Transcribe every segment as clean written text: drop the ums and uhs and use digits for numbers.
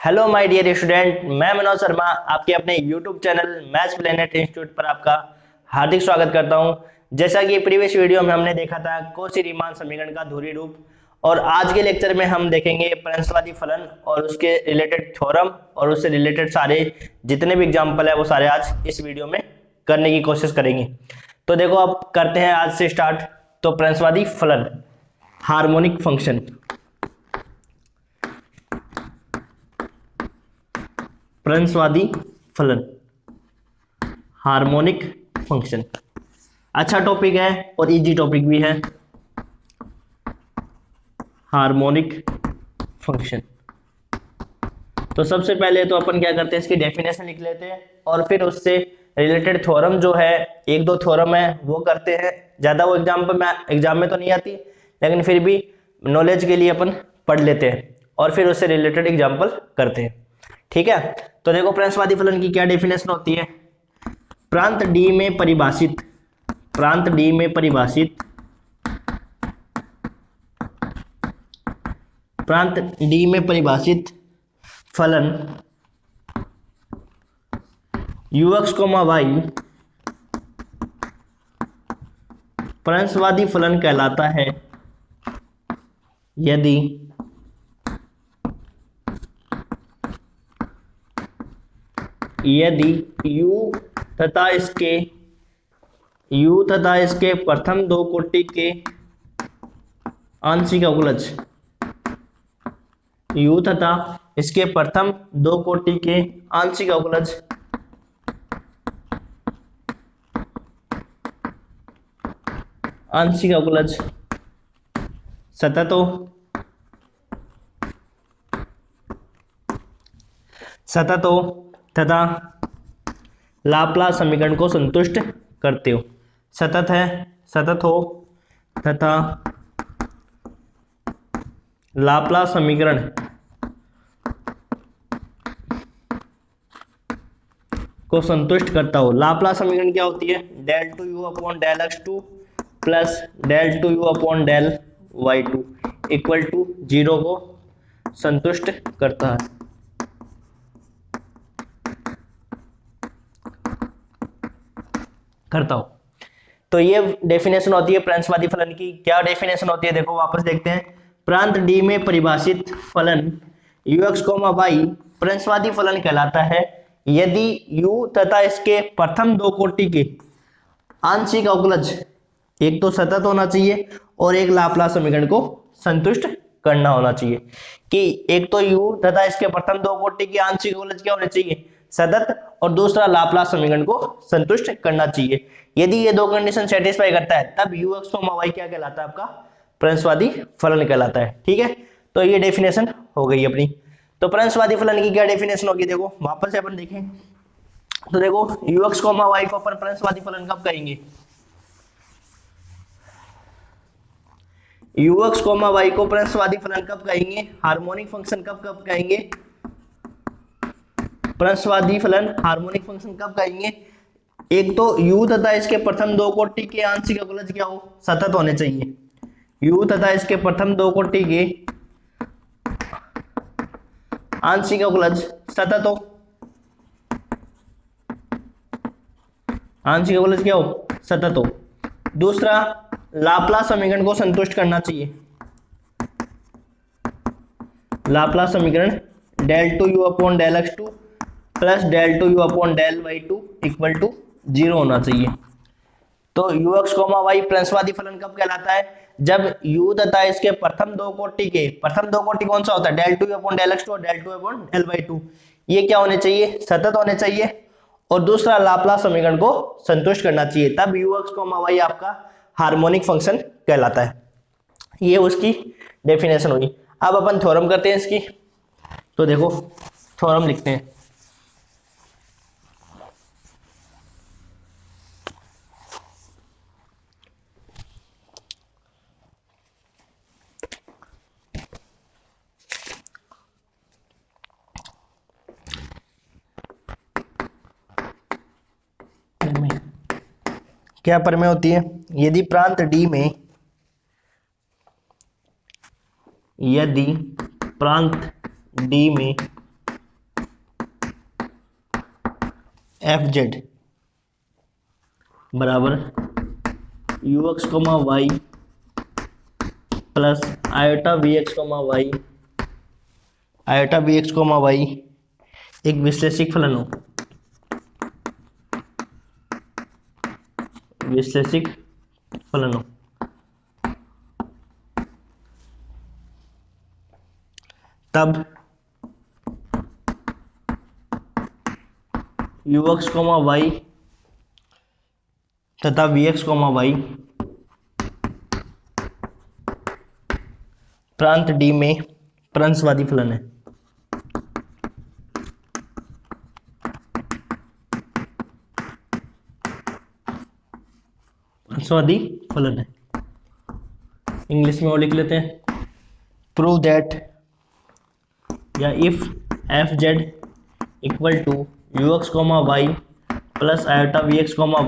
Hello my dear student, मैं मनोज शर्मा आपके अपने YouTube channel maths planet institute पर आपका हार्दिक स्वागत करता हूं। जैसा कि प्रीवियस वीडियो में हमने देखा था कौशी रीमान समीकरण का ध्रुवीय रूप, और आज के लेक्चर में हम देखेंगे प्रंसवादी फलन और उसके रिलेटेड थ्योरम और उससे रिलेटेड सारे जितने भी एग्जाम्पल है वो सारे आज इस वीडियो में करने की कोशिश करेंगे। तो देखो अब करते हैं आज से स्टार्ट। तो प्रंसवादी फलन, हार्मोनिक फंक्शन, प्रंसवादी फलन, हार्मोनिक फंक्शन अच्छा टॉपिक है और इजी टॉपिक भी है। हार्मोनिक फंक्शन, तो सबसे पहले तो अपन क्या करते हैं, इसकी डेफिनेशन लिख लेते हैं और फिर उससे रिलेटेड थ्योरम जो है, एक दो थ्योरम है वो करते हैं। ज्यादा वो एग्जाम में तो नहीं आती, लेकिन फिर भी नॉलेज के लिए अपन पढ़ लेते हैं और फिर उससे रिलेटेड एग्जाम्पल करते हैं। ठीक है, तो देखो प्रंसवादी फलन की क्या डेफिनेशन होती है। प्रांत डी में परिभाषित, प्रांत डी में परिभाषित, प्रांत डी में परिभाषित फलन ux, y प्रंसवादी फलन कहलाता है यदि u तथा इसके प्रथम दो कोटि के आंशिक अवकलज, u तथा इसके प्रथम दो कोटि के आंशिक अवकलज सतत हो तथा लाप्लास समीकरण को संतुष्ट करते हो। सतत हो तथा लाप्लास समीकरण को संतुष्ट करता हो। लाप्लास समीकरण क्या होती है? Del two u upon del x two plus del two u upon del y two equal to 0 को संतुष्ट करता है। तो ये डेफिनेशन होती है प्रंसवादी फलन की। क्या डेफिनेशन होती है देखो वापस देखते हैं। प्रांत डी में परिभाषित फलन ux, y प्रंसवादी फलन कहलाता है यदि u तथा इसके प्रथम दो कोटि के आंशिक अवकलज एक तो सतत होना चाहिए और एक लाप्लास समीकरण को संतुष्ट करना होना चाहिए। कि एक तो u तथा इसके प्रथम दो कोटि के आंशिक अवकलज क्या होने चाहिए? सतत, और दूसरा लाप्लास समीकरण को संतुष्ट करना चाहिए। यदि ये दो कंडीशन सेटिस्फाई करता है तब ux, y क्या कहलाता है? आपका प्रंसवादी फलन कहलाता है। ठीक है, तो ये डेफिनेशन हो गई अपनी। तो प्रंसवादी फलन की क्या डेफिनेशन होगी देखो वापस से अपन देखें। तो देखो ux, y को अपन प्रंसवादी फलन कब कहेंगे? ux, y को प्रंसवादी फलन कब कहेंगे? हार्मोनिक फंक्शन कब कहेंगे? प्रंसवादी फलन हार्मोनिक फंक्शन कब कहेंगे? एक तो u तथा इसके प्रथम दो कोटि के आंशिक अवकलज क्या हो? सतत होने चाहिए। u तथा इसके प्रथम दो कोटि के आंशिक अवकलज सतत हो। आंशिक अवकलज क्या हो? सतत हो। दूसरा, लाप्लास समीकरण को संतुष्ट करना चाहिए। लाप्लास समीकरण del two u upon del x two plus del two u upon del y two equal to 0 होना चाहिए। तो ux, y प्रंसवादी फलन कब कहलाता है? जब u तथा इसके प्रथम दो कोटि कौन सा होता है? Del two u upon del x two और del two upon del y two, ये क्या होने चाहिए? सतत होने चाहिए। और दूसरा, लाप्लास समीकरण को संतुष्ट करना चाहिए, तब ux, y आपका हार्मोनिक फंक्शन कहलाता है। ये उसकी डेफिनेशन हुई। अब अपन थ्योरम करते हैं इसकी। तो देखो थ्योरम लिखते हैं। क्या प्रमेय होती है? यदि प्रांत डी में, यदि प्रांत डी में एफ जेड बराबर u x comma y plus iota v x comma y, iota v x comma y एक विश्लेषिक फलन हो, विश्लेषिक फलन हो, तब यू एक्स कोमा वाई तथा वी एक्स कोमा वाई प्रांत डी में प्रंसवादी फलन है, प्रंसवादी फलन है। इंग्लिश में वो लिख लेते हैं, प्रूव दैट या if f z equal to u x comma y plus iota v x comma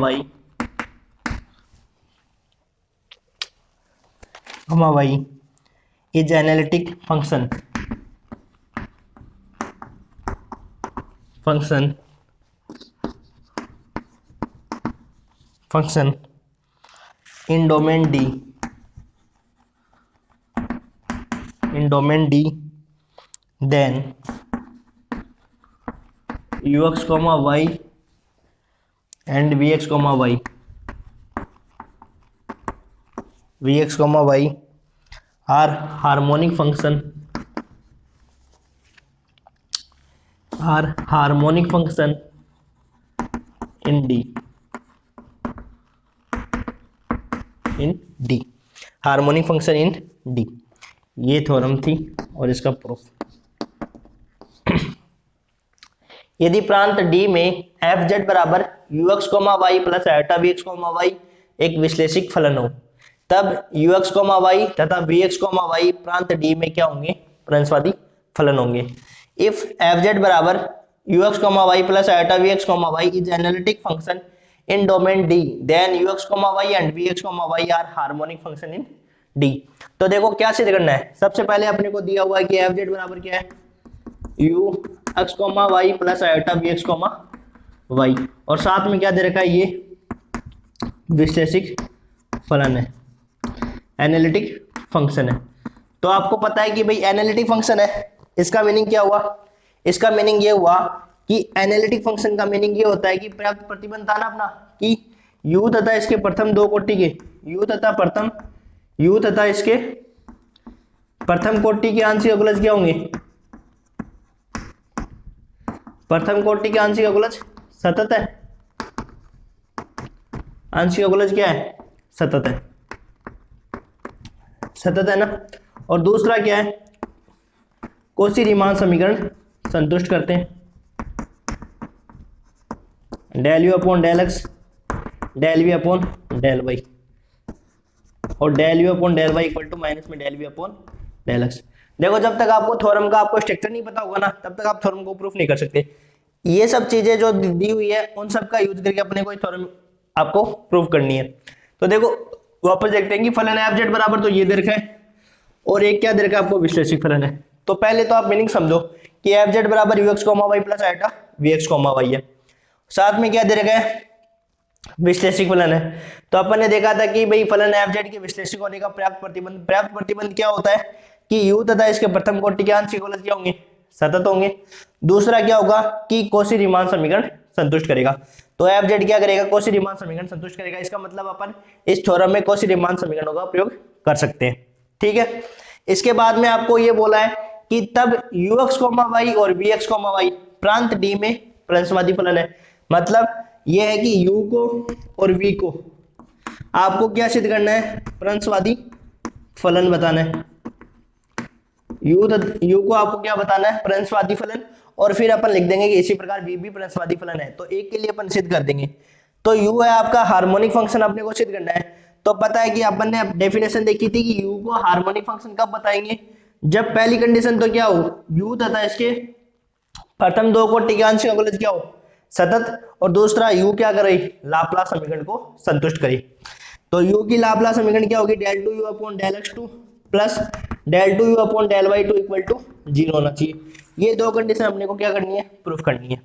y is analytic function in domain D, then ux comma y and vx comma y are harmonic function in D, harmonic function in D. ये theorem थी और इसका proof. यदि प्रांत D में f z बराबर u x comma y plus iota v x comma y एक विश्लेषिक फलन हो, तब यू एक्स कोमा वाई तथा वी एक्स कोमा वाई प्रांत डी में क्या होंगे, प्रंसवादी फलन होंगे। इफ एफ जेड बराबर u x comma y plus iota v x comma y is analytic function in domain D, then ux, y and vx, y are harmonic function in D। तो देखो क्या सिद्ध करना है। सबसे पहले अपने को दिया हुआ है कि fz बराबर क्या है, ux, y plus iota vx, y, और साथ में क्या दे रखा है, ये विश्लेषिक फलन है, एनालिटिक फंक्शन है। तो आपको पता है कि भाई एनालिटिक फंक्शन है, इसका मीनिंग क्या हुआ, इसका मीनिंग ये हुआ कि एनालिटिक फंक्शन का मीनिंग ये होता है कि पर्याप्त प्रतिबंध था ना अपना, कि u तथा इसके प्रथम दो कोटि के u तथा इसके प्रथम कोटि के आंशिक अवकलज क्या होंगे, प्रथम कोटि के आंशिक अवकलज सतत है, आंशिक अवकलज क्या है, सतत है ना। और दूसरा क्या है, कॉची-रीमान समीकरण संतुष्ट करते हैं, del u upon del x, del v upon del y, और del u upon del y equal to minus में del v upon del x. देखो जब तक आपको थ्योरम का आपको स्ट्रक्चर नहीं पता होगा ना, तब तक आप थ्योरम को प्रूफ नहीं कर सकते। ये सब चीजें जो दी हुई है उन सब का यूज करके अपने कोई थ्योरम आपको प्रूफ करनी है। तो देखो वापस देखते हैं कि फलन एफ जेड बराबर तो ये दे रखा है, और एक क्या दे रखा है आपको, विश्लेषिक फलन है। तो पहले तो आप मीनिंग समझो कि एफ जेड बराबर u x comma y plus iota v x comma y है, साथ में क्या दे रखा है, विश्लेषिक फलन है। तो अपन ने देखा था कि भाई फलन एफ जेड के विश्लेषिक होने का पर्याप्त प्रतिबंध क्या होता है कि u तथा इसके प्रथम कोटि के आंशिक अवकलज क्या होंगे, सतत होंगे। दूसरा क्या होगा कि कॉची-रीमान समीकरण संतुष्ट करेगा। तो एफ जेड क्या करेगा, कॉची-रीमान समीकरण संतुष्ट करेगा। इसका मतलब अपन इस थ्योरम में कॉची-रीमान समीकरणों का प्रयोग कर सकते हैं, ठीक है। इसके बाद में आपको ये बोला है कि तब ux, y और vx, y प्रांत डी में प्रंसवादी फलन है। मतलब यह है कि u को और v को आपको क्या सिद्ध करना है, प्रंसवादी फलन बताना है। u को आपको क्या बताना है, प्रंसवादी फलन, और फिर अपन लिख देंगे कि इसी प्रकार v भी प्रंसवादी फलन है। तो एक के लिए अपन सिद्ध कर देंगे। तो u है आपका हार्मोनिक फंक्शन, अपने को सिद्ध करना है। तो पता है कि अपन ने डेफिनेशन देखी थी कि u को हार्मोनिक फंक्शन कब बताएंगे, जब पहली कंडीशन तो क्या हो, u तथा इसके प्रथम दो कोटि के आंशिक अवकलज क्या हो, सतत, और दूसरा u क्या करे, लाप्लास समीकरण को संतुष्ट करे। तो u की लाप्लास समीकरण क्या होगी, del two u upon del x two plus del two u upon del y two equal to 0 होना चाहिए। ये दो कंडीशन अपने को क्या करनी है, प्रूफ करनी है।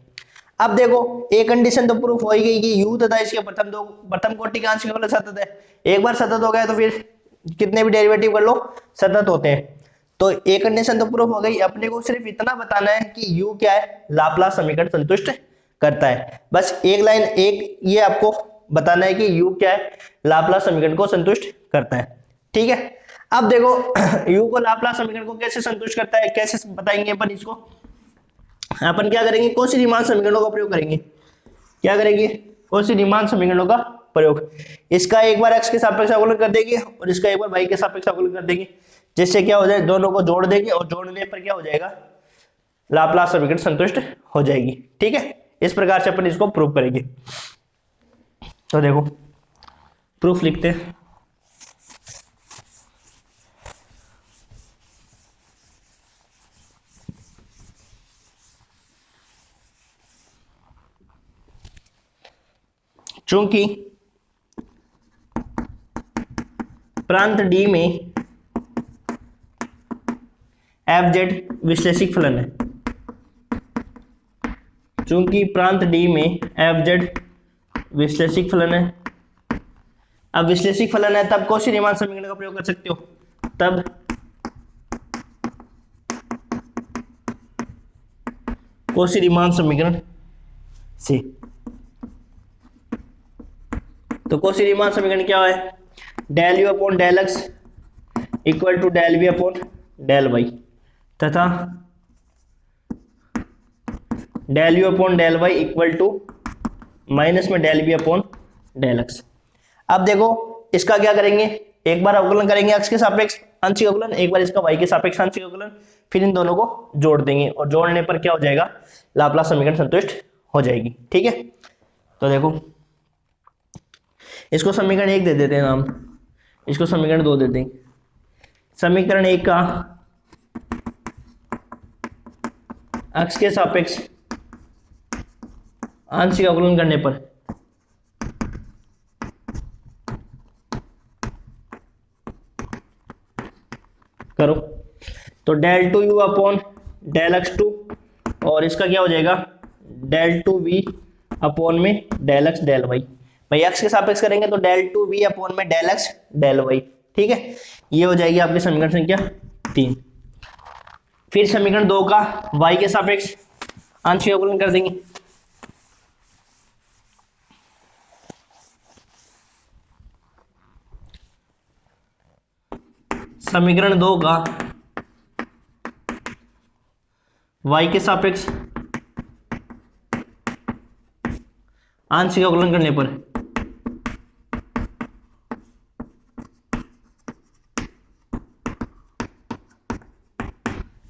अब देखो एक कंडीशन तो प्रूफ हो ही गई कि u तथा इसके प्रथम कोटि का आंशिक अवकलन सतत है। एक बार सतत हो गया तो फिर कितने भी डेरिवेटिव कर लो सतत होते हैं। तो एक कंडीशन तो प्रूफ हो गई, अपने को सिर्फ इतना बताना है कि u क्या है, लाप्लास समीकरण संतुष्ट करता है। बस एक लाइन, एक ये आपको बताना है कि u क्या है, लाप्लास समीकरण को संतुष्ट करता है। ठीक है, अब देखो u को लाप्लास समीकरण को कैसे संतुष्ट करता है, कैसे बताएंगे अपन इसको। अपन क्या करेंगे, कौशी रीमान समीकरणों का प्रयोग करेंगे। क्या करेंगे, कौशी रीमान समीकरणों का प्रयोग। इसका एक बार x के सापेक्ष अवकलन कर देंगे और इसका एक बार y के सापेक्ष अवकलन कर देंगे, जिससे क्या हो जाए, दोनों को जोड़ देंगे और जोड़ने पर क्या हो जाएगा, लाप्लास समीकरण संतुष्ट हो जाएगी। ठीक है, इस प्रकार से अपन इसको प्रूव करेंगे। तो देखो प्रूफ लिखते हैं। चूंकि प्रांत डी में एफ जेड विश्लेषिक फलन है, चूंकि प्रांत डी में एफ जेड विश्लेषिक फलन है। अब विश्लेषिक फलन है तब कौशी रीमान समीकरण का प्रयोग कर सकते हो, तब कौशी रीमान समीकरण से। तो कौशी रीमान समीकरण क्या है, del u upon del x equal to del v upon del y तथा del u upon del y equal to minus में del v upon del x. अब देखो इसका क्या करेंगे, एक बार अवकलन करेंगे x के सापेक्ष आंशिक अवकलन, एक बार इसका y के सापेक्ष आंशिक अवकलन, फिर इन दोनों को जोड़ देंगे और जोड़ने पर क्या हो जाएगा, लाप्लास समीकरण संतुष्ट हो जाएगी। ठीक है, तो देखो इसको समीकरण 1 दे देते हैं नाम, इसको समीकरण 2 दे देंगे। समीकरण 1 का x के सापेक्ष आंशिक अवकलन करने पर करो तो del two u upon del x two, और इसका क्या हो जाएगा, डेल टू वी अपॉन में डेल एक्स डेल वाई। भाई एक्स के सापेक्ष करेंगे तो डेल टू वी अपॉन में डेल एक्स डेल वाई। ठीक है, ये हो जाएगी आपकी समीकरण संख्या 3। फिर समीकरण 2 का y के सापेक्ष आंशिक अवकलन कर देंगे। समीकरण 2 का y के सापेक्ष आंशिक अवकलन करने पर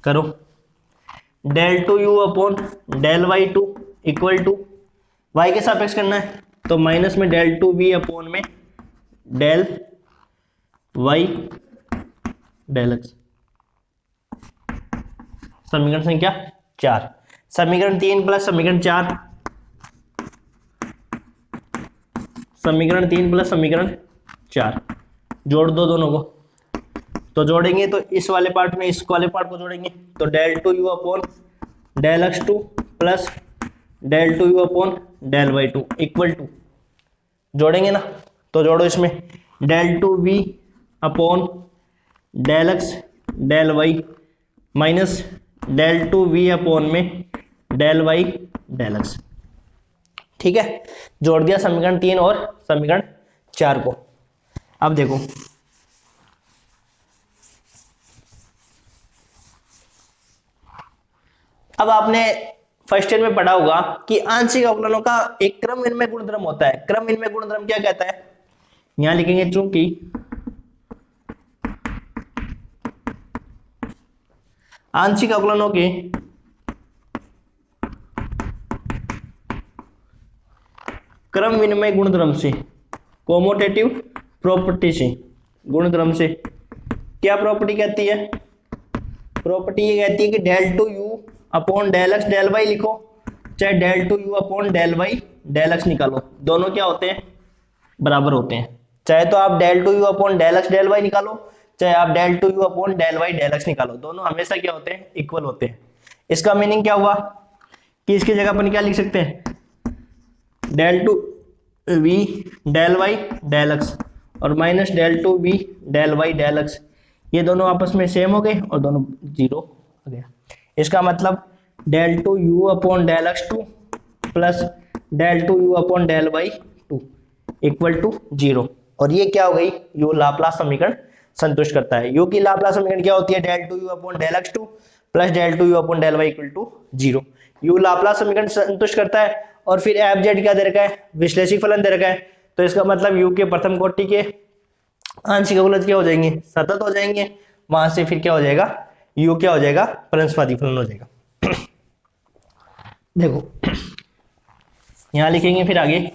करो del two u upon del y two equal to, y के सापेक्ष करना है तो माइनस में डेल टू वी अपॉन में डेल वाई डेल एक्स। समीकरण संख्या 4। समीकरण 3 प्लस समीकरण 4, समीकरण 3 प्लस समीकरण 4 जोड़ दो दोनों को। तो जोड़ेंगे तो इस वाले पार्ट में इस वाले पार्ट को जोड़ेंगे तो del two u upon del x two plus del two u upon del y two equal to, जोड़ेंगे ना, तो जोड़ो इसमें del two v upon del x del y minus del two v upon में del y del x. ठीक है, जोड़ दिया समीकरण 3 और समीकरण 4 को। अब देखो अब आपने फर्स्ट ईयर में पढ़ा होगा कि आंशिक अवकलनों का एक क्रम विनिमय गुणधर्म होता है। क्रम विनिमय गुणधर्म क्या कहता है, यहां लिखेंगे चूंकि आंशिक अवकलनों के क्रम विनिमय गुणधर्म से, कोमोटेटिव प्रॉपर्टी से, गुणधर्म से क्या प्रॉपर्टी कहती है, प्रॉपर्टी ये कहती है कि del two u upon del x del y लिखो, चाहे del two u upon del y del x निकालो, दोनों क्या होते हैं, बराबर होते हैं। चाहे तो आप del two u upon del x del y निकालो, चाहे आप del two u upon del y del x निकालो, दोनों हमेशा क्या होते हैं, इक्वल होते हैं। इसका मीनिंग क्या हुआ कि इसकी जगह अपन क्या लिख सकते हैं, del two v del y del x और minus del two v del y del x, ये दोनों आपस में सेम हो गए और दोनों जीरो हो गया। इसका मतलब del two u upon del x two plus del two u upon del y two equal to zero. और ये क्या हो गई, यू लाप्लास समीकरण संतुष्ट करता है। यू की लाप्लास समीकरण क्या होती है, del two u upon del x two plus del two u upon del y equal to zero. U Laplace समीकरण संतुष्ट करता है और फिर एफ जेड क्या दे रखा है, विश्लेषिक फलन दे रखा है। तो इसका मतलब यू के प्रथम कोटि के आंशिक अवकलज क्या हो जाएंगे, सतत हो जाएंगे। वहां से फिर क्या हो जाएगा, यू क्या हो जाएगा, प्रंशवादी फलन हो जाएगा। देखो यहां लिखेंगे फिर आगे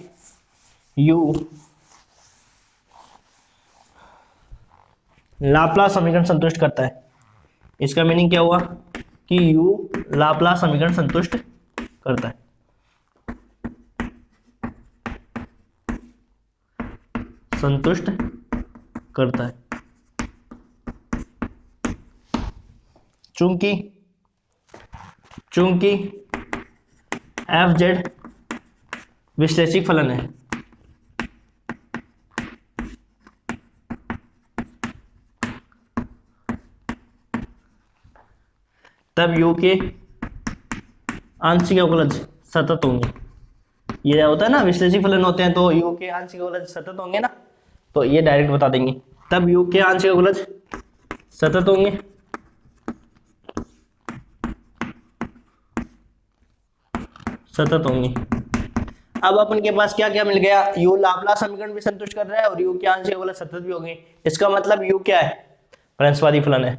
यू लाप्लास समीकरण संतुष्ट करता है। इसका मीनिंग क्या हुआ कि यू लाप्लास समीकरण संतुष्ट करता है। संतुष्ट करता है चूंकि एफ जेड विश्लेषिक फलन है, तब यू के आंशिक अवकलज सतत होंगे। ये होता है ना, विश्लेषिक फलन होते हैं तो यू के आंशिक अवकलज सतत होंगे ना, तो ये डायरेक्ट बता देंगे। तब यू के आंशिक अवकलज सतत होंगे अब अपन के पास क्या क्या मिल गया, यू लाप्लास समीकरण भी संतुष्ट कर रहा है और यू के आंशिक अवकलज सतत भी होंगे। इसका मतलब यू क्या है, प्रंशवादी फलन है।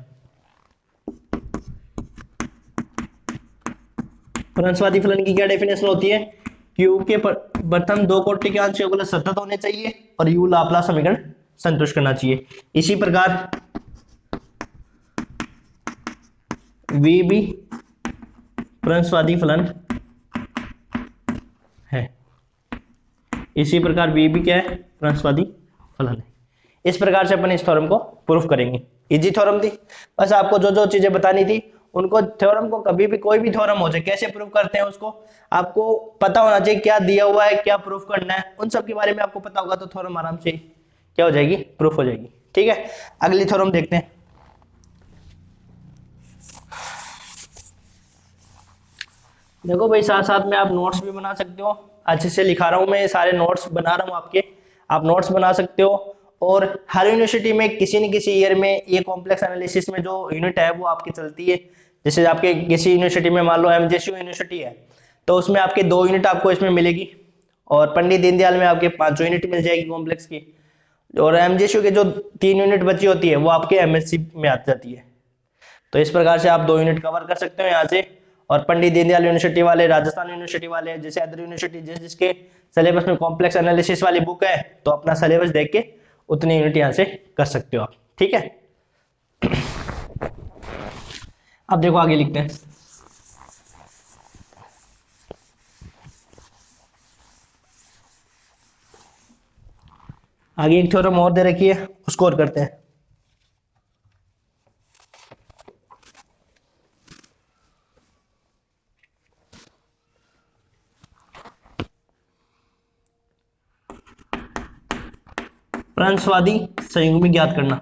प्रंशवादी फलन की क्या डेफिनेशन होती है, यू के प्रथम दो कोटि के आंशिक अवकलज सतत होने चाहिए और यू लाप्लास समीकरण संतुष्ट करना चाहिए। इसी प्रकार वी भी प्रंशवादी फलन है। इसी प्रकार वी भी क्या है, प्रंशवादी फलन है। इस प्रकार से अपन इस थ्योरम को प्रूफ करेंगे। इजी थ्योरम थी, बस आपको जो जो चीजें बतानी थी उनको, थ्योरम को कभी भी कोई भी थ्योरम हो जाए कैसे प्रूफ करते हैं उसको आपको पता होना चाहिए, क्या दिया हुआ है क्या प्रूफ करना है, उन सब के बारे में आपको पता होगा तो थ्योरम आराम से क्या हो जाएगी, प्रूफ हो जाएगी। ठीक है, अगली थ्योरम देखते हैं। देखो भाई साथ साथ में आप नोट्स भी बना सकते हो, अच्छे से लिखा रहा हूं मैं, सारे नोट्स बना रहा हूं आपके, आप नोट्स बना सकते हो। और हर यूनिवर्सिटी में किसी न किसी ईयर में ये कॉम्प्लेक्स एनालिसिस में जो यूनिट है वो आपकी चलती है। जैसे आपके किसी यूनिवर्सिटी में मान लो एमजेएसयू यूनिवर्सिटी है तो उसमें आपके 2 यूनिट आपको इसमें मिलेगी और पंडित दीनदयाल में आपके 5 यूनिट मिल जाएगी कॉम्प्लेक्स की, और एमजेएसयू के जो 3 यूनिट बची होती है वो आपके एमएससी में आ जाती है। तो इस प्रकार से आप 2 यूनिट कवर कर सकते हो यहाँ से। और पंडित दीनदयाल यूनिवर्सिटी वाले, राजस्थान यूनिवर्सिटी वाले, जैसे अदर यूनिवर्सिटी जिसके सिलेबस में कॉम्प्लेक्स एनालिसिस वाली बुक है तो अपना सिलेबस देख के उतनी यूनिट यहाँ से कर सकते हो आप। ठीक है, अब देखो आगे लिखते हैं। आगे एक थ्योरम और दे रखी है, उसको और करते हैं। प्रंशवादी संयुग्मी ज्ञात करना।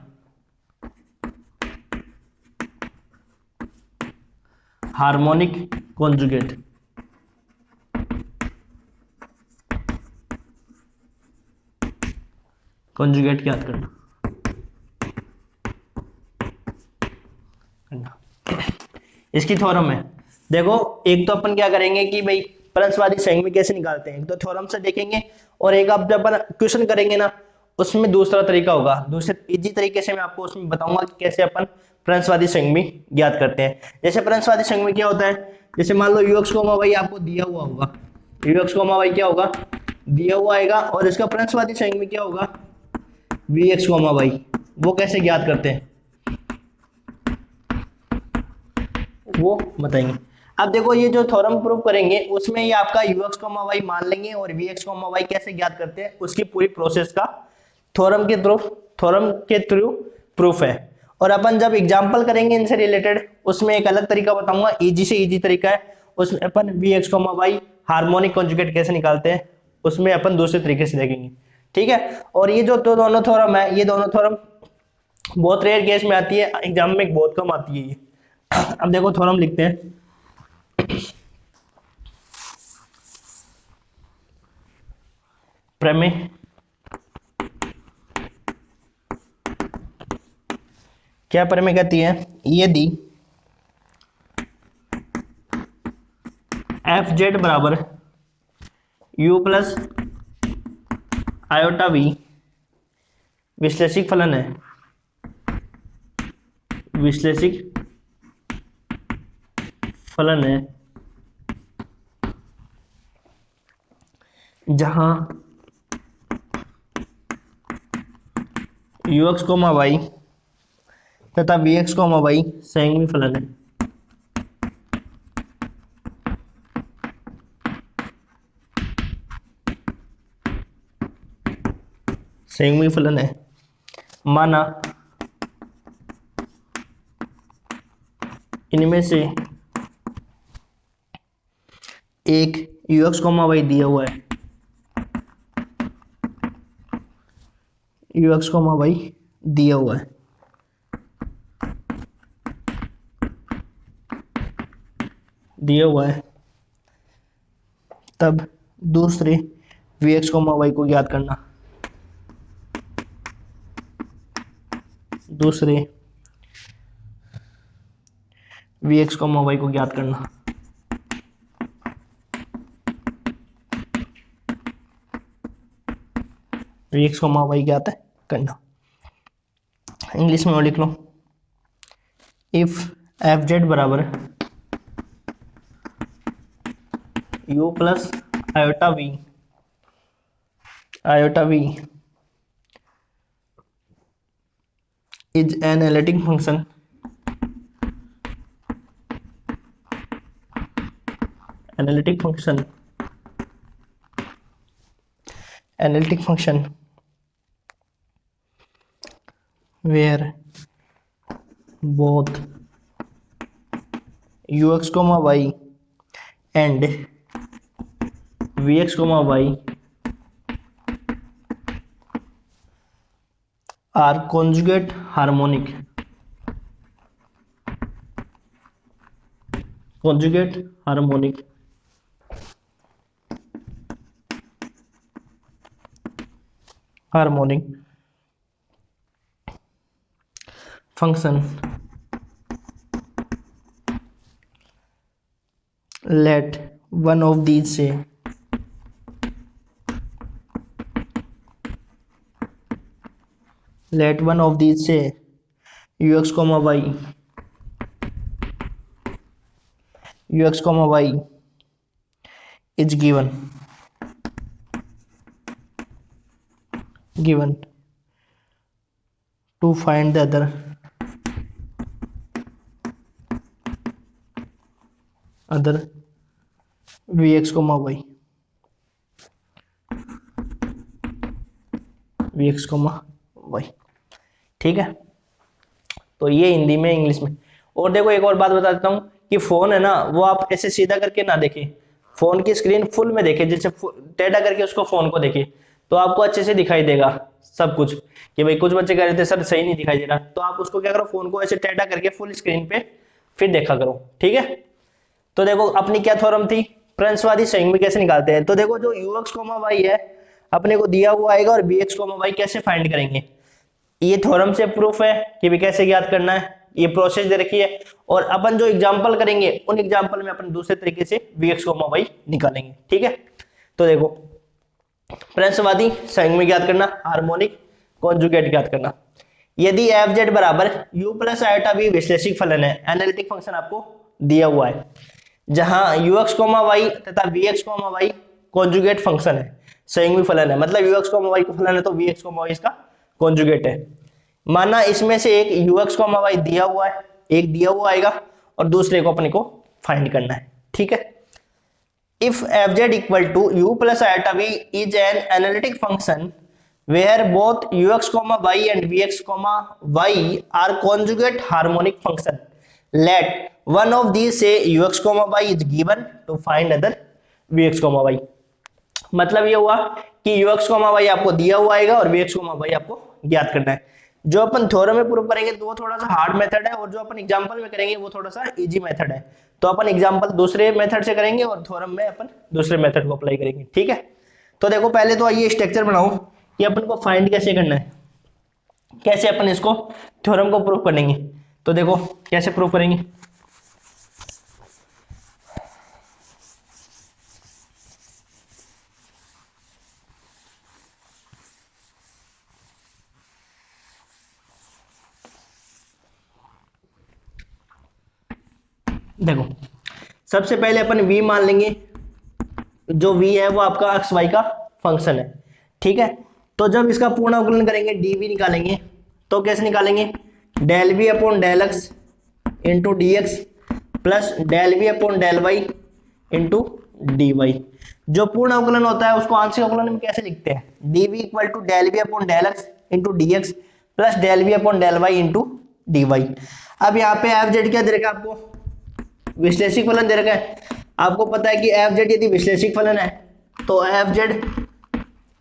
Harmonic conjugate. कॉन्जुगेट ज्ञात करना। इसकी थ्योरम है, देखो एक तो अपन क्या करेंगे कि भाई प्रंशवादी संयुग्मी कैसे निकालते हैं, एक तो थ्योरम से देखेंगे और एक अब जब अपन क्वेश्चन करेंगे ना उसमें दूसरा तरीका होगा, दूसरे इजी तरीके से मैं आपको उसमें बताऊंगा कि कैसे अपन प्रंशवादी संयुग्मी ज्ञात करते हैं। जैसे प्रंशवादी संयुग्मी क्या होता है, जैसे मान लो ux, y आपको दिया हुआ होगा, ux, y क्या होगा, दिया हुआ आएगा और इसका प्रंशवादी संयुग्मी क्या होगा, vx, y। वो कैसे ज्ञात करते हैं वो बताएंगे। अब देखो ये जो थ्योरम प्रूव करेंगे उसमें ये आपका ux, y मान लेंगे और vx, y कैसे ज्ञात करते हैं उसकी पूरी प्रोसेस का थ्योरम के थ्रू प्रूफ है। और अपन जब एग्जांपल करेंगे इनसे रिलेटेड उसमें एक अलग तरीका बताऊंगा, इजी से इजी तरीका है उसमें अपन v x comma y harmonic conjugate कैसे निकालते हैं उसमें अपन दूसरे तरीके से देखेंगे। ठीक है, और ये जो तो दोनों थ्योरम है, ये दोनों थ्योरम बहुत रेयर केस में आती है, एग्जाम में बहुत कम आती है ये। अब देखो थ्योरम लिखते हैं। प्रमेय क्या प्रमेय कहती है, यदि एफ जेड बराबर यू प्लस आयोटा वी विश्लेषिक फलन है, विश्लेषिक फलन है जहां यू एक्स कोमा वाई तथा वी एक्स कोमा वाई संयुग्मी फलन है। संयुग्मी फलन है, माना इनमें से एक यू एक्स कोमा वाई दिया हुआ है, यू एक्स कोमा वाई दिया हुआ है, तब दूसरे वी एक्स कोमा वाई को ज्ञात करना, दूसरे वी एक्स कोमा वाई को ज्ञात करना। वी एक्स कोमा वाई ज्ञात है करना। इंग्लिश में और लिख लो, इफ एफ जेड बराबर u plus iota v is an analytic function where both ux comma y and vx comma y are conjugate harmonic, function, let one of these say ux comma y is given to find the other vx comma y, ठीक है। तो ये हिंदी में, English में। और देखो एक और बात बता देता हूँ कि फोन है ना, वो आप ऐसे सीधा करके ना देखें, फोन की स्क्रीन फुल में देखें, जैसे टेढ़ा करके उसको फोन को देखें तो आपको अच्छे से दिखाई देगा सब कुछ। कि भाई कुछ बच्चे कह रहे थे सर सही नहीं दिखाई दे रहा, तो आप उसको क्या करो, फोन को ऐसे टेढ़ा करके फुल स्क्रीन पे फिर देखा करो, ठीक है। तो देखो अपनी क्या थ्योरम थी, प्रंसवादी संयुग्मी कैसे निकालते हैं। तो देखो जो ux कोमा वाई है अपने को दिया हुआ आएगा, और bx कोमा वाई कैसे फाइंड करेंगे, ये थ्योरम से प्रूफ है कि भी कैसे ज्ञात करना है, ये प्रोसेस दे रखी है। और अपन जो एग्जांपल करेंगे उन एग्जांपल में अपन दूसरे तरीके से vx कोमा वाई निकालेंगे, ठीक है। तो देखो प्रंसवादी संयुग्मी ज्ञात करना, हार्मोनिक कॉन्जुगेट ज्ञात करना। यदि एफ जेड बराबर यू प्लस आयोटा बी विश्लेषिक फलन है, एनालिटिक फंक्शन आपको दिया हुआ है, जहां ux कोमा वाई तथा vx comma y conjugate function है, संयुग्मी फलन है, मतलब ux कोमा वाई का फलन है तो vx कोमा वाई इसका कॉन्जुगेट है। माना इसमें से एक ux कोमा वाई दिया हुआ है, एक दिया हुआ आएगा और दूसरे को अपने को फाइंड करना है, ठीक है। If fz equal to u plus iota v is an analytic function where both ux, y and vx, y are conjugate harmonic function, let one of these से ux comma y is given to find other vx comma y. मतलब ये हुआ कि ux comma Y आपको दिया हुआ आएगा और vx कॉमा वाई आपको ज्ञात करना है। जो अपन थ्योरम में प्रूव करेंगे तो वो थोड़ा सा हार्ड मेथड है, और जो अपन एग्जांपल में करेंगे वो थोड़ा सा इजी मेथड है। तो अपन एग्जांपल दूसरे मेथड से करेंगे और थ्योरम में अपन दूसरे मेथड को अप्लाई करेंगे, ठीक है। तो देखो पहले तो आइए स्ट्रक्चर बनाओ कि अपन को फाइंड कैसे करना है, कैसे अपन इसको थ्योरम को प्रूव करेंगे। तो देखो कैसे प्रूव करेंगे। देखो सबसे पहले अपन v मान लेंगे, जो v है वो आपका एक्स वाई का फंक्शन है, ठीक है। तो जब इसका पूर्ण अवकलन करेंगे dv निकालेंगे, तो कैसे निकालेंगे, del v upon del x into d x plus del v upon del y into d y. जो पूर्ण अवकलन होता है उसको आंशिक अवकलन में कैसे लिखते हैं, d v equal to del v upon del x into d x plus del v upon del y into d y. अब यहाँ पे एफ जेड क्या दे रखा है आपको, विश्लेषिक फलन दे रखा है। आपको पता है कि एफ जेड यदि विश्लेषिक फलन है तो एफ जेड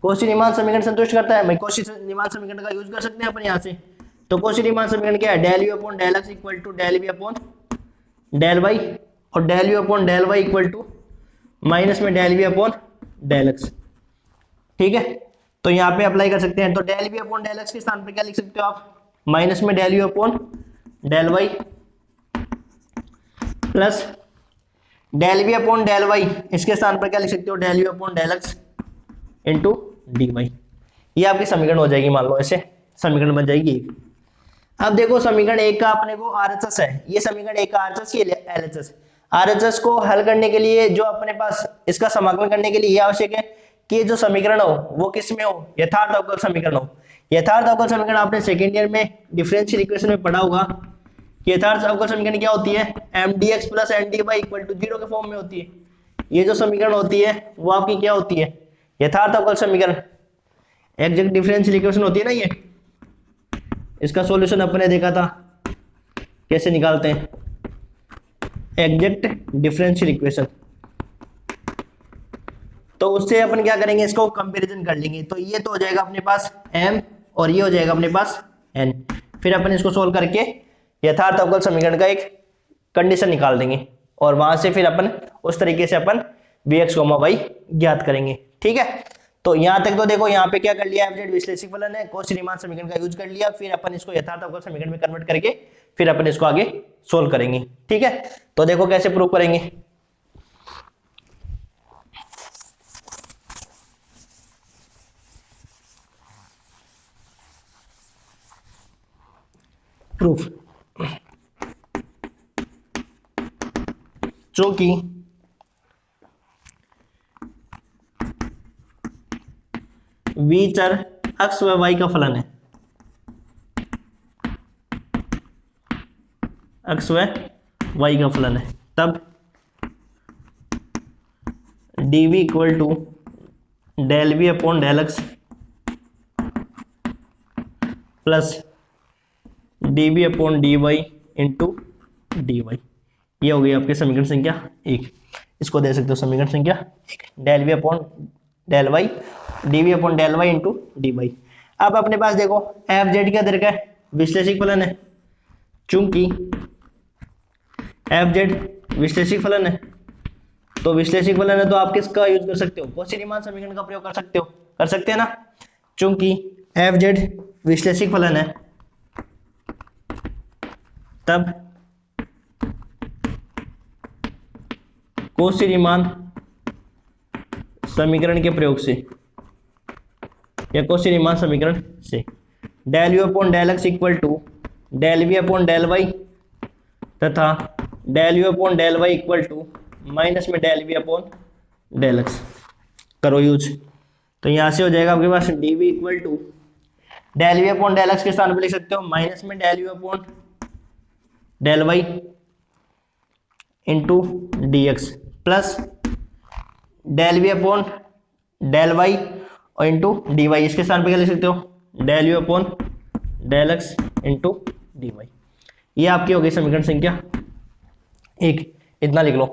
कौशी-रीमान समीकरण संतुष्ट करता है। भाई कौशी-रीमान समीकरण का यूज कर सकते हैं अपन यहाँ से। तो कौशी-रीमान समीकरण क्या है, del u upon del x equal to del v upon del y और del u upon del y equal to minus में del v upon del x, ठीक है। तो यहाँ पे अप्लाई कर सकते हैं। तो del v upon del x के स्थान पे क्या लिख सकते हो आप, माइनस में del u upon del y plus del v upon del y, इसके स्थान पर क्या लिख सकते हो, del u upon del x into d y. ये आपकी समीकरण हो जाएगी, मान लो ऐसे समीकरण बन जाएगी एक। अब देखो समीकरण एक का अपने को आरएचएस है, ये समीकरण एक का आरएचएस, ये एलएचएस। आरएचएस को हल करने के लिए जो अपने पास इसका समाकलन करने के लिए ये आवश्यक है कि जो समीकरण हो वो किस में हो, यथार्थ अवकल समीकरण हो। यथार्थ अवकल समीकरण आपने सेकेंड ईयर में डिफरेंशियल इक्वेशन में पढ़ा होगा। यथार्थ अवकल समीकरण क्या होती है, M d x plus N d y equal to zero के फॉर्म में होती है। ये जो समीकरण होती है वो आपकी क्या होती है, यथार्थ अवकल समीकरण। एग्जैक्ट डिफरेंशियल इक्वेशन होती है ना ये, इसका सॉल्यूशन अपने देखा था कैसे निकालते हैं, एग्जैक्ट डिफरेंशियल इक्वेशन। तो उससे अपन क्या करेंगे, इसको कंपैरिजन कर लेंगे। तो ये तो हो जाएगा अपने पास m और ये हो जाएगा अपने पास n। फिर अपन इसको सोल्व करके यथार्थ अवकल समीकरण का एक कंडीशन निकाल देंगे और वहां से फिर अपन उस तरीके से अपन vx, y ज्ञात करेंगे, ठीक है। तो यहां तक तो देखो, यहाँ पे क्या कर लिया, एफ विश्लेषिक फलन है, कौशी-रीमान समीकरण का यूज कर लिया। फिर अपन इसको यथार्थ अवकल समीकरण में कन्वर्ट करके फिर अपन इसको आगे सोल्व करेंगे, ठीक है। तो देखो कैसे प्रूव करेंगे। प्रूफ, चूंकि v चर x व y का फलन है, x व y का फलन है, तब dv equal to del v upon del x plus dv upon dy into dy। ये हो गई आपकी समीकरण संख्या एक। इसको दे सकते हो समीकरण संख्या एक, del v upon del y dv upon del y into d y. अब अपने पास देखो एफ जेड क्या दे रखा है, विश्लेषिक फलन है। चूंकि एफ जेड विश्लेषिक फलन है तो विश्लेषिक फलन है तो आप किसका यूज कर सकते हो, कौशी-रीमान समीकरण का प्रयोग कर सकते हो, कर सकते हैं ना। चूंकि एफ जेड विश्लेषिक फलन है तब कौशी-रीमान समीकरण के प्रयोग से या कौशी-रीमान समीकरण से del u upon del x equal to del v upon del y तथा del u upon del y equal to minus में del v upon del x करो यूज। तो यहाँ से हो जाएगा आपके पास d v equal to del v upon del x के स्थान पर लिख सकते हो माइनस में del u upon del y into d x plus del v upon del y और इंटू डी वाई। इसके स्थान पे क्या लिख सकते हो, del u upon del x into d y. ये आपकी हो गई समीकरण संख्या 1, इतना लिख लो।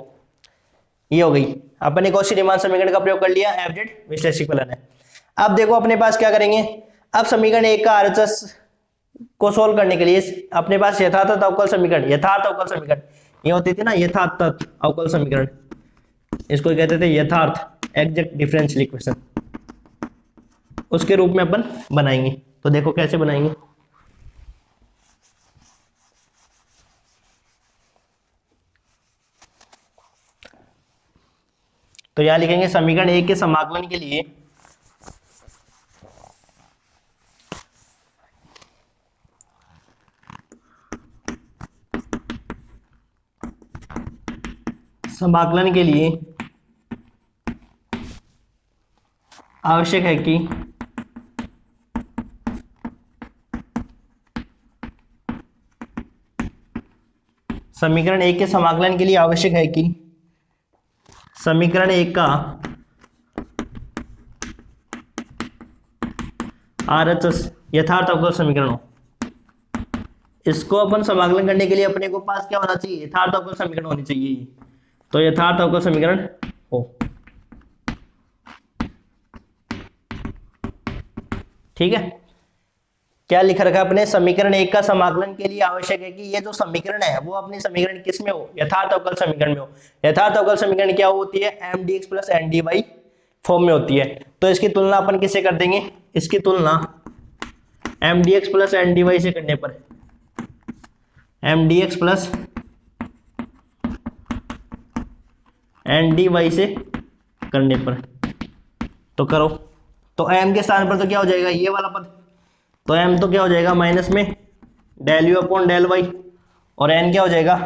ये हो गई, अपन ने कौशी रीमान समीकरण का प्रयोग कर लिया, एफजेड विश्लेषिक फलन है। अब देखो अपने पास क्या करेंगे, अब समीकरण 1 का आरएचएस को सोल्व करने के लिए अपने पास यथार्थ अवकल समीकरण, यथार्थ अवकल समीकरण ये होती थी ना, यथार्थ अवकल समीकरण, इसको कहते थे यथार्थ एग्जैक्ट डिफरेंशियल इक्वेशन, उसके रूप में अपन बनाएंगे। तो देखो कैसे बनाएंगे। तो यहां लिखेंगे समीकरण 1 के समाकलन के लिए आवश्यक है कि समीकरण 1 के समाकलन के लिए आवश्यक है कि समीकरण 1 का आरएचएस यथार्थ अवकल समीकरण हो। इसको अपन समाकलन करने के लिए अपने को पास क्या होना चाहिए, यथार्थ अवकल समीकरण होनी चाहिए। तो यथार्थ अवकल समीकरण हो, ठीक है। क्या लिख रखा है अपने, समीकरण 1 का समाकलन के लिए आवश्यक है कि ये जो समीकरण है वो अपनी समीकरण किस में हो, यथार्थ अवकल समीकरण में हो। यथार्थ अवकल समीकरण क्या होती है, M d x plus N d y form में होती है। तो इसकी तुलना अपन किससे कर देंगे, इसकी तुलना M d x plus N d y से करने पर, M d x plus N d y से करने पर, तो करो। तो m के स्थान पर तो क्या हो जाएगा, ये वाला पद, तो m तो क्या हो जाएगा माइनस में del u upon del y, और n क्या हो जाएगा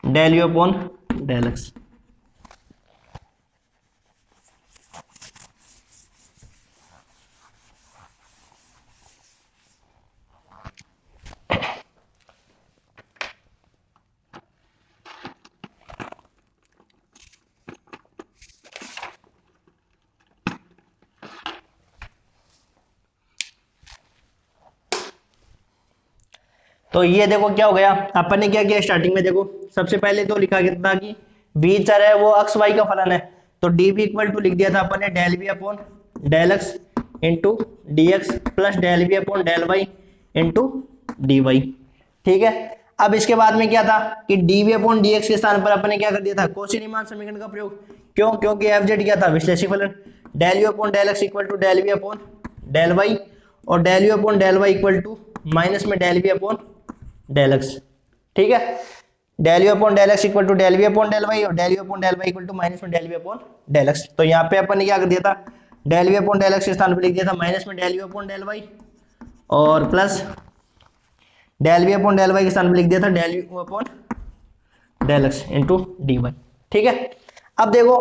del u upon del x. तो ये देखो क्या हो गया, अपन ने क्या किया स्टार्टिंग में, देखो सबसे पहले तो लिखा गया था कि v चर है वो अक्स वाई का फलन है, तो डी वी इक्वल टू लिख दिया था अपन ने del v upon del x into d x plus del v upon del y into d y, ठीक है। अब इसके बाद में क्या था कि d v upon d x के स्थान पर अपन ने क्या कर दिया था, कौशी रीमान समीकरण का प्रयोग। क्यों, क्योंकि एफ जेड क्या था, विश्लेषिक फलन, del u upon del x equal to del v upon del y, और del u upon del y equal to minus में del v upon del x, ठीक है। Del u upon del x equal to del v upon del y, और del u upon del y equal to minus में del v upon del x. तो यहाँ पे अपन ने क्या कर दिया था, del v upon del x के स्थान पर लिख दिया था माइनस में del u upon del y, और plus del v upon del y के स्थान पर लिख दिया था del u upon del x into d y, ठीक है। अब देखो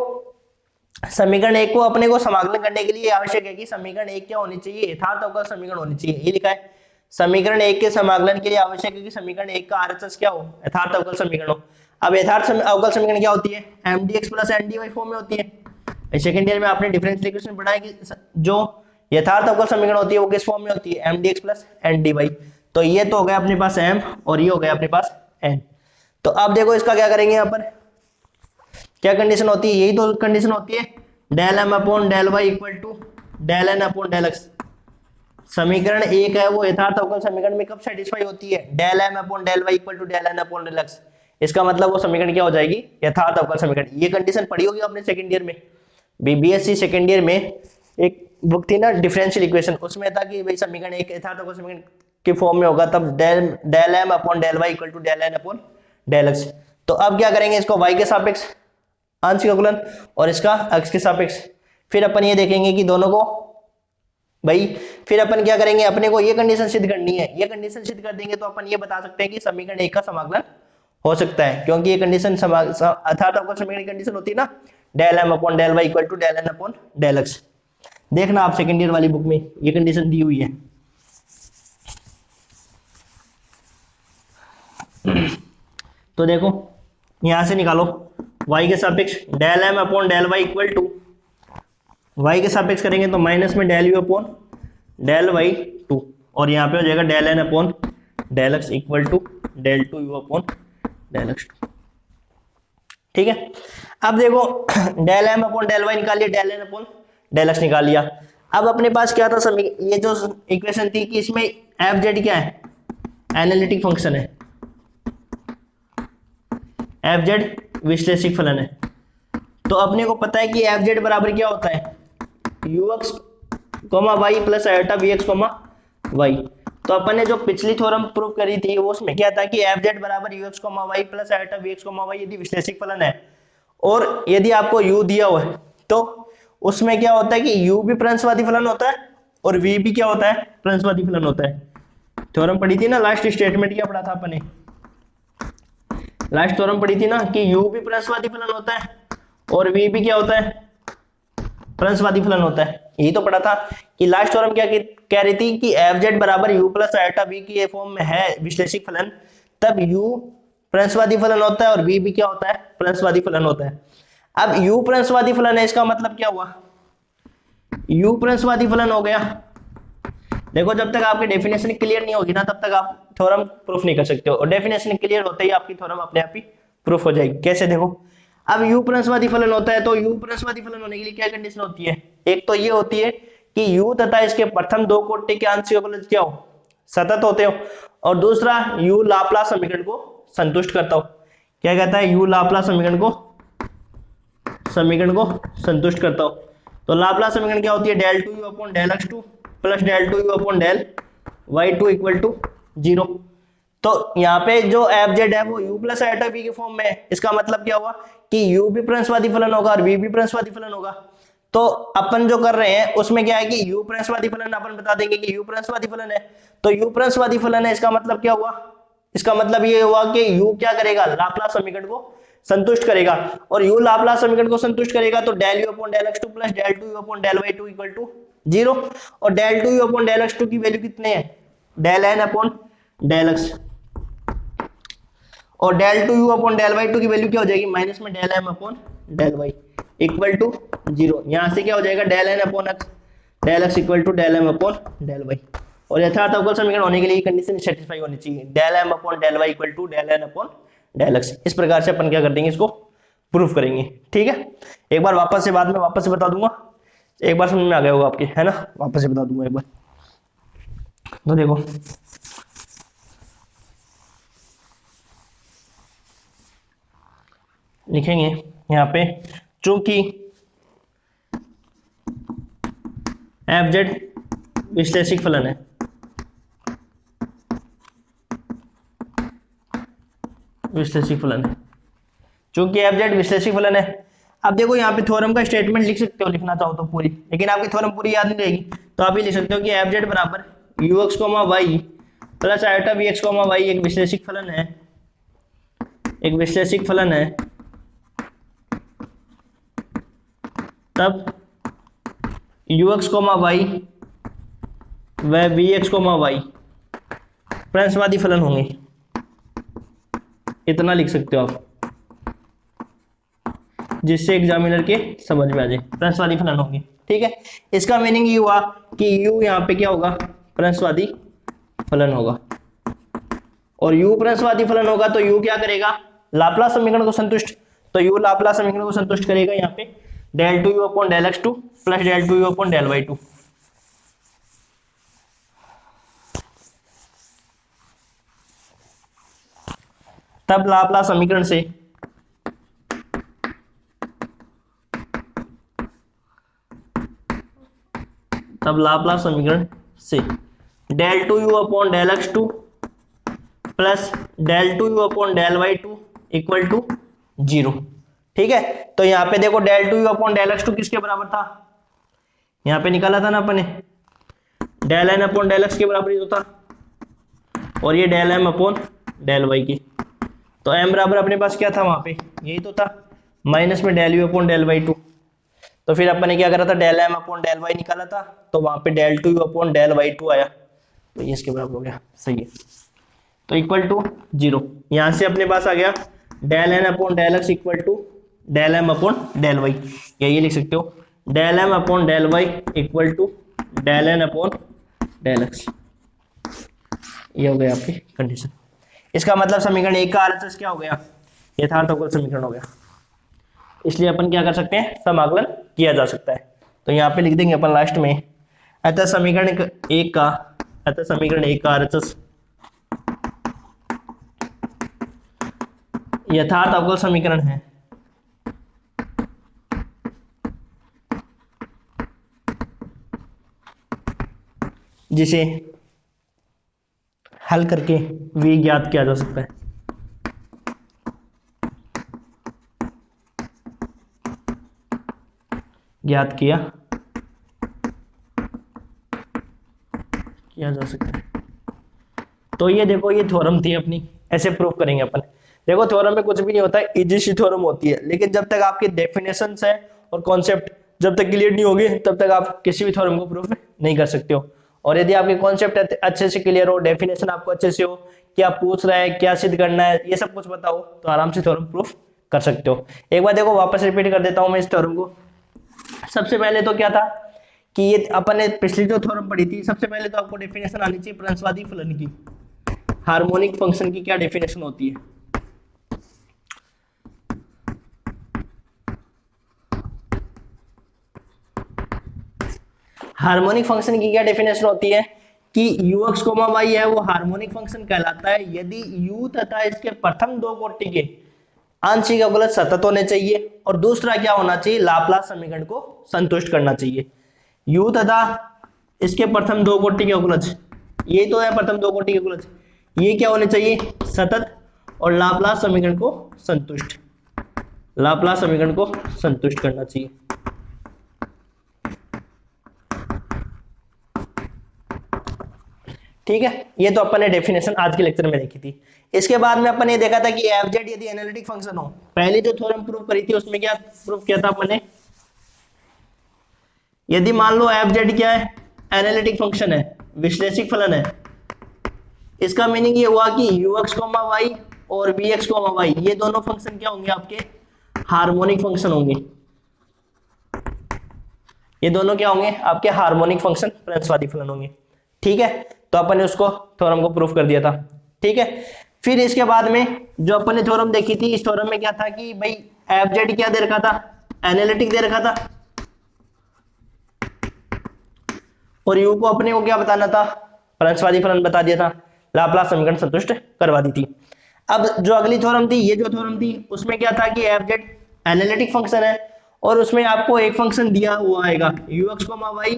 समीकरण 1 को अपने को समाकलन करने के लिए आवश्यक है कि समीकरण 1 क्या होनी चाहिए, यथार्थ अवकल समीकरण होनी चाहिए, ये लिखा है। समीकरण 1 के समाकलन के लिए आवश्यक है कि समीकरण 1 का आरएचएस क्या हो, यथार्थ अवकल समीकरण हो। अब यथार्थ अवकल समीकरण क्या होती है, M d x plus N d y form में होती है। सेकंड ईयर में आपने डिफरेंशियल इक्वेशन पढ़ा है कि जो यथार्थ अवकल समीकरण होती है वो किस फॉर्म में होती है, M d x plus N d y. तो ये तो हो गया अपने पास m और ये हो गया अपने पास n। तो अब देखो इसका क्या करेंगे, यहाँ पर क्या कंडीशन होती है, यही तो कंडीशन होती है, del M upon del y equal to del N upon del x. समीकरण 1 है वो यथार्थ अवकल समीकरण में कब सेटिस्फाई होती है, del M upon del y equal to del N upon del x. इसका मतलब वो समीकरण क्या हो जाएगी, यथार्थ अवकल समीकरण। ये कंडीशन पढ़ी होगी आपने सेकंड ईयर में, बीबीएससी सेकंड ईयर में एक बुक थी ना डिफरेंशियल इक्वेशन, उसमें था कि भाई समीकरण एक यथार्थ अवकल समीकरण के फॉर्म में होगा तब del M upon del y equal to del N upon del x. तो अब क्या करेंगे, इसको y के सापेक्ष आंशिक अवकलन और इसका x के सापेक्ष, फिर अपन ये देखेंगे कि दोनों को भाई, फिर अपन क्या करेंगे, अपने को ये कंडीशन सिद्ध करनी है। ये कंडीशन सिद्ध कर देंगे तो अपन ये बता सकते हैं कि समीकरण 1 का समाकलन हो सकता है, क्योंकि ये कंडीशन यथार्थ अवकल समीकरण की कंडीशन होती है ना, del M upon del y equal to del N upon del x. देखना आप सेकंड ईयर वाली बुक में ये कंडीशन दी हुई है। तो देखो यहां से निकालो y के सापेक्ष del M upon del y equal to, y के सापेक्ष करेंगे तो माइनस में del u upon del y 2, और यहाँ पे हो जाएगा del N upon del x equal to del two u upon del x two. ठीक है, अब देखो del M upon del y निकाल लिया, del N upon del x निकाल लिया। अब अपने पास क्या था ये जो इक्वेशन थी कि इसमें एफ जेड क्या है, एनालिटिक फंक्शन है, एफ जेड विश्लेषिक फलन है। तो अपने को पता है कि एफ जेड बराबर क्या होता है, u x comma y plus iota B x comma y. तो अपन ने जो पिछली थ्योरम प्रूव करी थी वो उसमें क्या था कि एफ जेड बराबर u x comma y plus iota B x comma y यदि विश्लेषिक फलन है और यदि आपको u दिया हुआ है तो उसमें क्या होता है कि u भी प्रंसवादी फलन होता है और v भी क्या होता है, प्रंसवादी फलन होता है। थ्योरम पढ़ी थी ना, लास्ट स्टेटमेंट क्या पढ़ा था अपने, लास्ट थ्योरम पढ़ी थी ना कि u भी प्रंसवादी फलन होता है और v भी क्या होता है, प्रंसवादी फलन होता है। यही तो पढ़ा था कि लास्ट थ्योरम क्या कह रही थी कि एफ जेड बराबर यू प्लस आयोटा बी की फॉर्म में है विश्लेषिक फलन, तब u प्रंसवादी फलन होता है और v भी क्या होता है, प्रंसवादी फलन होता है। अब u प्रंसवादी फलन है, इसका मतलब क्या हुआ, u प्रंसवादी फलन हो गया। देखो जब तक आपकी डेफिनेशन क्लियर नहीं होगी ना तब तक आप थ्योरम प्रूफ नहीं कर सकते हो, और डेफिनेशन क्लियर होते ही आपकी थ्योरम अपने आप ही प्रूफ हो जाएगी। कैसे, देखो अब u प्रंसवादी फलन होता है तो u प्रंसवादी फलन होने के लिए क्या कंडीशन होती है, एक तो ये होती है कि u तथा इसके प्रथम दो कोटि के आंशिक अवकलज क्या हो, सतत होते हो, और दूसरा u लाप्लास समीकरण को संतुष्ट करता हो। क्या कहता है, u लाप्लास समीकरण को संतुष्ट करता हो। तो लाप्लास समीकरण क्या होती है, del two u upon del x two plus del two u upon del y two equal to 0। तो यहाँ पे जो एफ जेड है वो u प्लस आयोटा v के फॉर्म में है। इसका मतलब क्या हुआ कि u भी प्रंसवादी फलन होगा और v भी प्रंसवादी फलन होगा। तो अपन जो कर रहे हैं उसमें क्या है कि u प्रंसवादी फलन अपन बता देंगे कि u प्रंसवादी फलन है, तो u प्रंसवादी फलन है, इसका मतलब क्या हुआ, इसका मतलब ये हुआ कि u क्या करेगा, लाप्लास समीकरण को संतुष्ट करेगा, और u लाप्लास समीकरण को संतुष्ट करेगा तो del u upon del x2 plus del 2u upon del y2 equal to 0। और del 2u upon del x2 की वैल्यू कितने है, del n upon del x, और del 2u upon del y2 की वैल्यू क्या हो जाएगी, माइनस में del m upon del y equal to 0। यहां से क्या हो जाएगा, del n upon x, del x equal to del m upon del y। और यथार्थ अवकल समीकरण होने के लिए कंडीशन सेटिस्फाई होनी चाहिए, del m upon del y equal to del n upon del x। इस प्रकार से अपन क्या कर देंगे, इसको प्रूफ करेंगे। ठीक है, एक बार वापस से बाद में वापस से बता दूंगा, एक बार समझ में आ गया होगा आपके, है ना, वापस से बता दूंगा एक बार। तो देखो लिखेंगे यहाँ पे, चूंकि एफ जेड विश्लेषिक फलन है, विश्लेषिक फलन है, चूंकि एफ जेड विश्लेषिक फलन है। अब देखो यहाँ पे थ्योरम का स्टेटमेंट लिख सकते हो, लिखना चाहो तो पूरी, लेकिन आपकी थ्योरम पूरी याद नहीं रहेगी तो आप ये लिख सकते हो कि एफ जेड बराबर u x comma y plus iota B x comma y एक विश्लेषिक फलन है, एक विश्लेषिक फलन है, तब यू एक्स कोमा वाई व बी एक्स कोमा वाई प्रंसवादी फलन होंगे। इतना लिख सकते हो आप, जिससे एग्जामिनर के समझ में आ जाए, प्रंसवादी फलन होंगे। ठीक है, इसका मीनिंग ये हुआ कि u यहाँ पे क्या होगा, प्रंसवादी फलन होगा, और u प्रंसवादी फलन होगा तो u क्या करेगा, लाप्लास समीकरण को संतुष्ट, तो u लाप्लास समीकरण को संतुष्ट करेगा यहाँ पे del two u upon del x two plus del two u upon del y two. तब लाप्लास समीकरण से del two u upon del x two plus del two u upon del y two equal to 0। ठीक है, तो यहाँ पे देखो del two u upon del x two किसके बराबर था, यहाँ पे निकाला था ना अपन ने, del N upon del x के बराबर ही तो था, और ये del M upon del y की, तो एम बराबर अपने पास क्या था वहां पे, यही तो था, माइनस में del u upon del y two. तो फिर अपन ने क्या करा था, del M upon del y निकाला था, तो वहां पे del two u upon del y two आया, तो ये इसके बराबर हो गया, सही है, तो इक्वल टू 0। यहां से अपने पास आ गया del N upon del x equal to del M upon del y, या ये लिख सकते हो del M upon del y equal to del N upon del x. ये हो गया आपकी कंडीशन। इसका मतलब समीकरण एक का आरएचएस क्या हो गया, यथार्थ अवकल समीकरण हो गया। इसलिए अपन क्या कर सकते हैं, समाकलन किया जा सकता है। तो यहाँ पे लिख देंगे अपन लास्ट में, अतः समीकरण एक का आरएचएस यथार्थ अवकल समीकरण है जिसे हल करके v ज्ञात किया जा सकता है। ज्ञात किया जा सकता है। तो ये देखो, ये थ्योरम थी अपनी, ऐसे प्रूव करेंगे अपन। देखो थ्योरम में कुछ भी नहीं होता है, इजी सी थ्योरम होती है, लेकिन जब तक आपकी डेफिनेशंस है और कॉन्सेप्ट जब तक क्लियर नहीं होगी तब तक आप किसी भी थ्योरम को प्रूफ नहीं कर सकते हो। और यदि आपके कॉन्सेप्ट अच्छे से क्लियर हो, डेफिनेशन आपको अच्छे से हो, क्या पूछ रहा है, क्या सिद्ध करना है, ये सब कुछ पता हो, तो आराम से थ्योरम प्रूफ कर सकते हो। एक बार देखो वापस रिपीट कर देता हूं मैं इस थ्योरम को। सबसे पहले तो क्या था कि ये अपन ने पिछली जो थ्योरम पढ़ी थी, सबसे पहले तो आपको डेफिनेशन आनी चाहिए प्रंसवादी फलन की। हार्मोनिक फंक्शन की क्या डेफिनेशन होती है, हार्मोनिक फंक्शन की क्या डेफिनेशन होती है कि ux, y है वो हार्मोनिक फंक्शन कहलाता है यदि u तथा इसके प्रथम दो कोटि के आंशिक अवकलज सतत होने चाहिए, और दूसरा क्या होना चाहिए, लाप्लास समीकरण को संतुष्ट करना चाहिए। u तथा इसके प्रथम दो कोटि के अवकलज, यही तो है प्रथम दो कोटि के अवकलज, ये क्या होने चाहिए, सतत, और लाप्लास समीकरण को संतुष्ट, लाप्लास समीकरण को संतुष्ट करना चाहिए। ठीक है, ये तो अपन ने डेफिनेशन आज के लेक्चर में देखी थी। इसके बाद में अपन ने देखा था कि एफ जेड यदि एनालिटिक फंक्शन हो, पहले जो थ्योरम प्रूव करी थी उसमें क्या प्रूव किया था अपन ने, यदि मान लो एफ जेड क्या है, एनालिटिक फंक्शन है, विश्लेषिक फलन है, इसका मीनिंग ये हुआ कि ux, y और vx, y ये दोनों फंक्शन क्या होंगे, आपके हार्मोनिक फंक्शन होंगे। ये दोनों क्या होंगे, आपके हार्मोनिक फंक्शन प्रंसवादी फलन होंगे। ठीक है, तो अपन ने उसको थ्योरम को प्रूफ कर दिया था। ठीक है, फिर इसके बाद में जो अपन ने थ्योरम देखी थी, इस थ्योरम में क्या था कि भाई एफ जेड क्या दे रखा था, एनालिटिक दे रखा था, और यू को अपने को क्या बताना था, प्रंसवादी फलन बता दिया था, लाप्लास समीकरण संतुष्ट करवा दी थी। अब जो अगली थ्योरम थी, ये जो थ्योरम थी उसमें क्या था कि एफ जेड एनालिटिक फंक्शन है और उसमें आपको एक फंक्शन दिया हुआ आएगा ux, y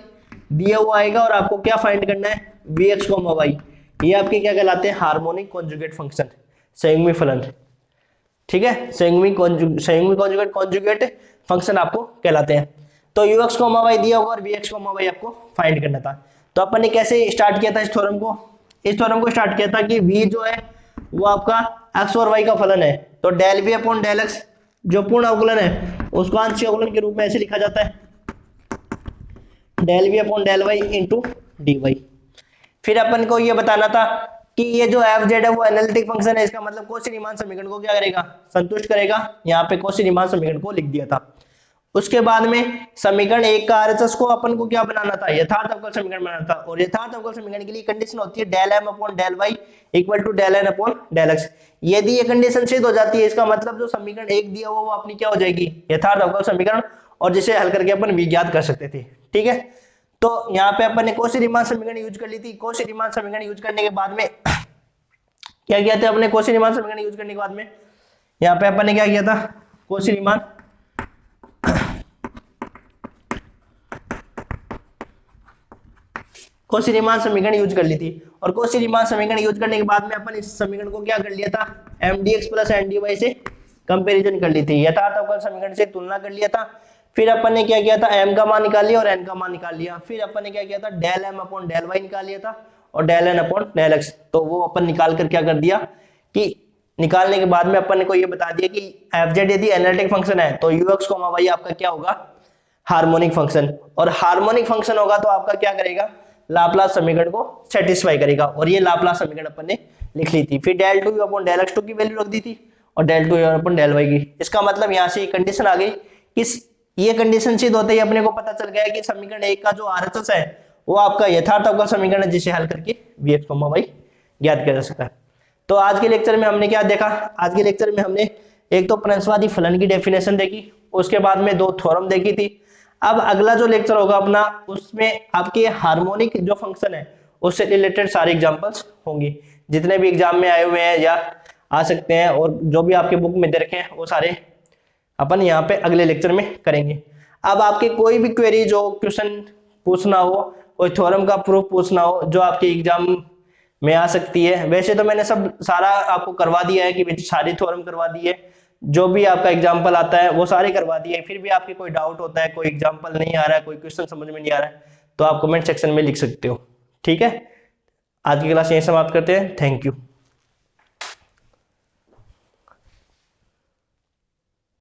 दिया हुआ आएगा, और आपको क्या फाइंड करना है, vx, y। ये आपके क्या कहलाते हैं, हार्मोनिक कॉन्जुगेट फंक्शन, संयुग्मी फलन। ठीक है, संयुग्मी कॉन्जुगेट फंक्शन आपको कहलाते हैं। तो ux, y दिया होगा और vx, y आपको फाइंड करना था। तो अपन ने कैसे स्टार्ट किया था इस थ्योरम को, इस थ्योरम को स्टार्ट किया था कि v जो है वो आपका x और y का फलन है, तो del v upon del x जो पूर्ण अवकलन है उसको आंशिक अवकलन के रूप में ऐसे लिखा जाता है, del v upon del y into d y. फिर अपन को ये बताना था कि ये जो एफ जेड है वो एनालिटिक फंक्शन है, इसका मतलब कॉची-रीमान समीकरण को क्या करेगा, संतुष्ट करेगा। यहाँ पे कॉची-रीमान समीकरण को लिख दिया था। उसके बाद में समीकरण एक का आरएचएस को अपन को क्या बनाना था, यथार्थ अवकल समीकरण बनाना था, और यथार्थ अवकल समीकरण के लिए कंडीशन होती है del M upon del y equal to del N upon del x. यदि ये कंडीशन सिद्ध हो जाती है, इसका मतलब जो समीकरण एक दिया हुआ वो अपनी क्या हो जाएगी, यथार्थ अवकल समीकरण, और जिसे हल करके अपन विज्ञात कर सकते थे। ठीक है, तो यहाँ पे अपन ने कॉची-रीमान समीकरण यूज कर ली थी। कॉची-रीमान समीकरण यूज करने के बाद में क्या किया था अपने, कॉची-रीमान समीकरण यूज करने के बाद में यहाँ पे अपन ने क्या किया था, कॉची-रीमान समीकरण यूज कर ली थी, और कॉची-रीमान समीकरण यूज करने के बाद में अपन इस समीकरण को क्या कर लिया था, mdx प्लस ndy से कंपैरिजन कर ली थी, यथार्थ अवकल समीकरण से तुलना कर लिया था। फिर अपन ने क्या किया था, m का मान निकाल लिया और n का मान निकाल लिया। फिर अपन ने क्या किया था, del m upon del y निकाल लिया था और del n upon del x। तो वो अपन निकाल कर क्या कर दिया कि निकालने के बाद में अपन ने को ये बता दिया कि एफ जेड यदि एनालिटिक फंक्शन है तो ux, y आपका क्या होगा, हार्मोनिक फंक्शन, और हार्मोनिक फंक्शन होगा तो आपका क्या करेगा, लाप्लास समीकरण को सेटिस्फाई करेगा, और ये लाप्लास समीकरण अपन ने लिख ली थी। फिर डेल 2 अपॉन डेल x2 की वैल्यू रख दी थी और डेल 2 अपॉन डेल y की। इसका मतलब यहाँ से कंडीशन आ गई कि ये कंडीशन सिद्ध होते ही अपने को पता चल गया कि समीकरण एक का जो आरएचएस है वो आपका यथार्थ अवकल समीकरण है, जिसे हल करके vx, y ज्ञात किया जा सकता है। तो आज के लेक्चर में हमने क्या देखा, आज के लेक्चर में हमने एक तो प्रंसवादी फलन की डेफिनेशन देखी, उसके बाद में दो थ्योरम देखी थी। अब अगला जो लेक्चर होगा अपना, उसमें आपके हार्मोनिक जो फंक्शन है उससे रिलेटेड सारे एग्जांपल्स होंगे, जितने भी एग्जाम में आए हुए हैं या आ सकते हैं और जो भी आपके बुक में दे रखे हैं वो सारे अपन यहाँ पे अगले लेक्चर में करेंगे। अब आपके कोई भी क्वेरी, जो क्वेश्चन पूछना हो, कोई थ्योरम का प्रूफ पूछना हो जो आपके एग्जाम में आ सकती है, वैसे तो मैंने सब सारा आपको करवा दिया है कि सारी थ्योरम करवा दी है, जो भी आपका एग्जाम्पल आता है वो सारे करवा दिए। फिर भी आपके कोई डाउट होता है, कोई एग्जाम्पल नहीं आ रहा है, कोई क्वेश्चन समझ में नहीं आ रहा है, तो आप कमेंट सेक्शन में लिख सकते हो। ठीक है, आज की क्लास यहीं समाप्त करते हैं। Thank you.